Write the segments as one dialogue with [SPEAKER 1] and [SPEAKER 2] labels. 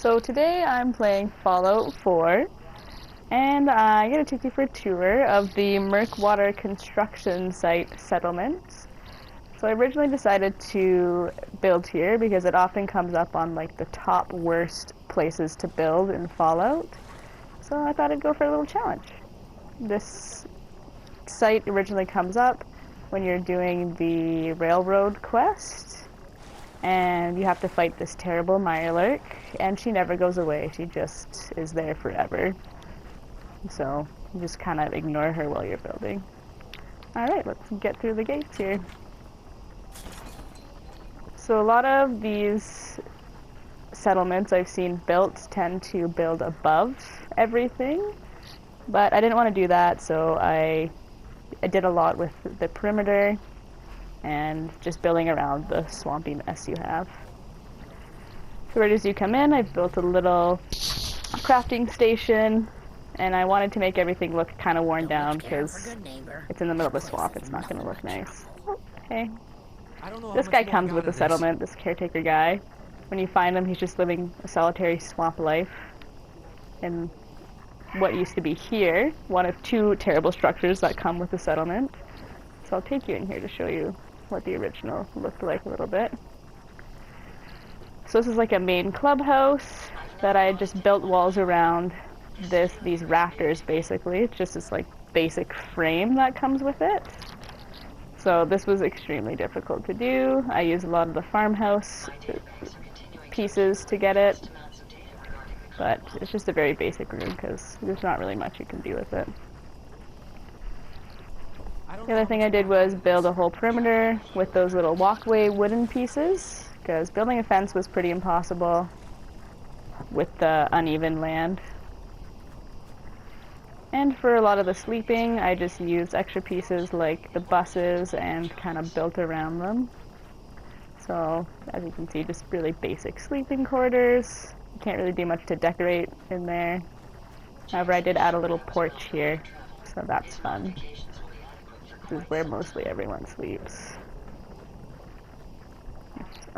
[SPEAKER 1] So today I'm playing Fallout 4, and I'm going to take you for a tour of the Murkwater Construction Site settlement. So I originally decided to build here because it often comes up on like the top worst places to build in Fallout. So I thought I'd go for a little challenge. This site originally comes up when you're doing the railroad quest, and you have to fight this terrible Mirelurk, and she never goes away. She just is there forever. So you just kind of ignore her while you're building. Alright, let's get through the gates here. So a lot of these settlements I've seen built tend to build above everything, but I didn't want to do that, so I did a lot with the perimeter and just building around the swampy mess you have. So right as you come in, I've built a little crafting station, and I wanted to make everything look kind of worn down because it's in the middle of a swamp. It's not going to look nice. Okay. This guy comes with the settlement, this caretaker guy. When you find him, he's just living a solitary swamp life in what used to be here, one of two terrible structures that come with the settlement. So I'll take you in here to show you what the original looked like a little bit. So this is like a main clubhouse that I just built walls around these rafters basically. It's just this like basic frame that comes with it. So this was extremely difficult to do. I used a lot of the farmhouse pieces to get it, but it's just a very basic room because there's not really much you can do with it. The other thing I did was build a whole perimeter with those little walkway wooden pieces, because building a fence was pretty impossible with the uneven land. And for a lot of the sleeping, I just used extra pieces like the buses and kind of built around them. So, as you can see, just really basic sleeping quarters. You can't really do much to decorate in there. However, I did add a little porch here, so that's fun. This is where mostly everyone sleeps.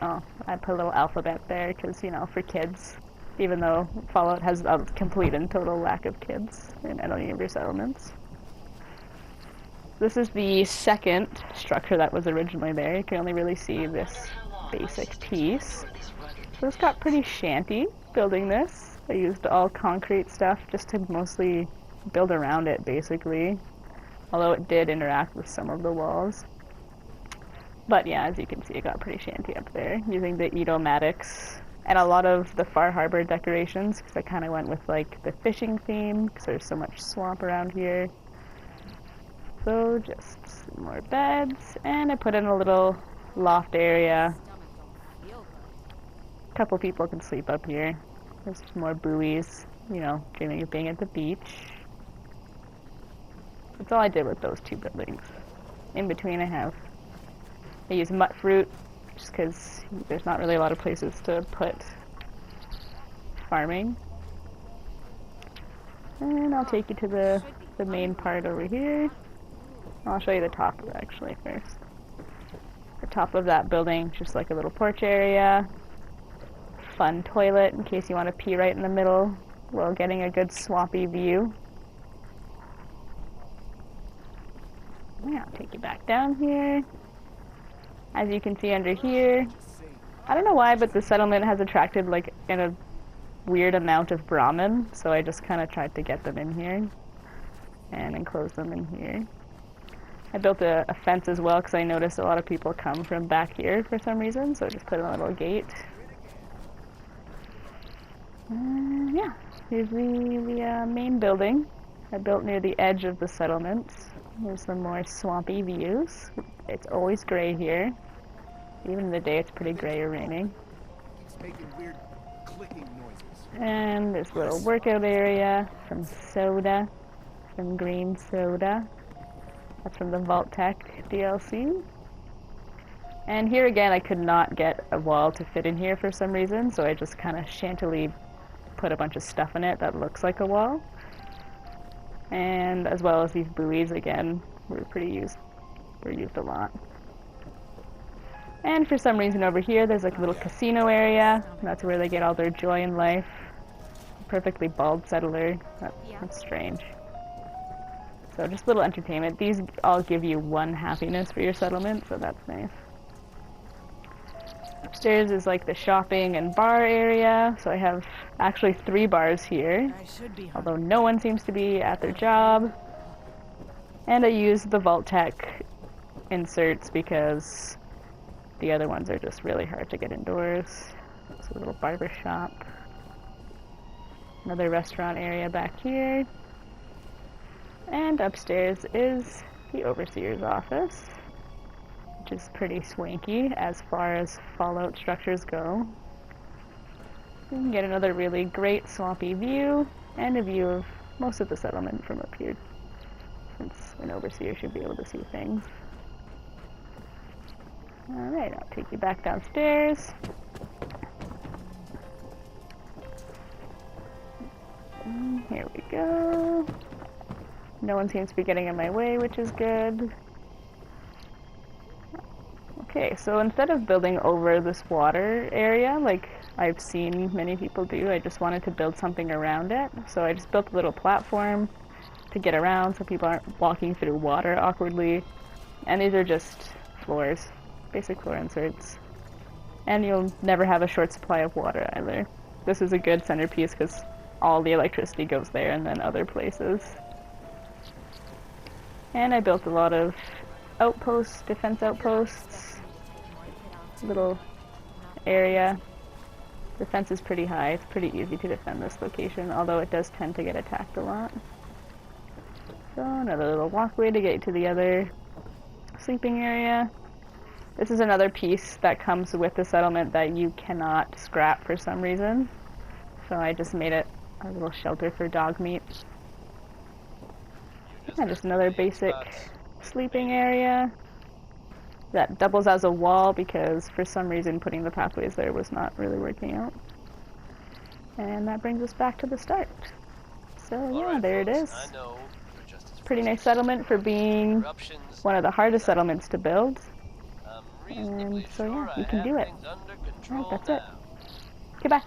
[SPEAKER 1] Oh, I put a little alphabet there because, you know, for kids. Even though Fallout has a complete and total lack of kids in any of your settlements. This is the second structure that was originally there. You can only really see this basic piece. So this got pretty shanty building this. I used all concrete stuff just to mostly build around it, basically. Although it did interact with some of the walls. But yeah, as you can see, it got pretty shanty up there, using the Edomatics and a lot of the Far Harbor decorations, because I kind of went with like the fishing theme, because there's so much swamp around here. So just some more beds, and I put in a little loft area. A couple people can sleep up here. There's more buoys, you know, dreaming of being at the beach. That's all I did with those two buildings. In between I use mutt fruit, just because there's not really a lot of places to put farming. And I'll take you to the main part over here. I'll show you the top actually first. The top of that building, just like a little porch area. Fun toilet in case you want to pee right in the middle while getting a good swampy view. Yeah, I'll take you back down here. As you can see under here, I don't know why, but the settlement has attracted like a weird amount of Brahmin, so I just kind of tried to get them in here and enclose them in here. I built a fence as well because I noticed a lot of people come from back here for some reason, so I just put in a little gate. Yeah, here's the main building I built near the edge of the settlement. There's some more swampy views. It's always gray here. Even in the day it's pretty gray or raining.
[SPEAKER 2] It's making weird clicking noises.
[SPEAKER 1] And there's a little workout area, some soda, some green soda. That's from the Vault Tech DLC. And here again I could not get a wall to fit in here for some reason, so I just kind of shantily put a bunch of stuff in it that looks like a wall. And as well as these buoys again were used a lot. And for some reason over here, there's like a little casino area. That's where they get all their joy in life. Perfectly bald settler. That's strange. So just a little entertainment. These all give you 1 happiness for your settlement, so that's nice. Upstairs is like the shopping and bar area. So I have actually 3 bars here, although no one seems to be at their job. And I use the Vault Tech inserts because the other ones are just really hard to get indoors. It's a little barber shop. Another restaurant area back here. And upstairs is the overseer's office, which is pretty swanky as far as Fallout structures go. You can get another really great swampy view, and a view of most of the settlement from up here, since an overseer should be able to see things. Alright, I'll take you back downstairs. Here we go. No one seems to be getting in my way, which is good. Okay, so instead of building over this water area, like I've seen many people do, I just wanted to build something around it. So I just built a little platform to get around so people aren't walking through water awkwardly. And these are just floors, basic floor inserts. And you'll never have a short supply of water either. This is a good centerpiece because all the electricity goes there and then other places. And I built a lot of outposts, defense outposts, little area. The fence is pretty high, it's pretty easy to defend this location, although it does tend to get attacked a lot. So another little walkway to get to the other sleeping area. This is another piece that comes with the settlement that you cannot scrap for some reason. So I just made it a little shelter for dog meat. And just another basic sleeping area that doubles as a wall because for some reason putting the pathways there was not really working out. And that brings us back to the start. So yeah, there it is. Pretty nice settlement for being one of the hardest settlements to build. And so yeah, you can do it. Alright, that's it. Goodbye.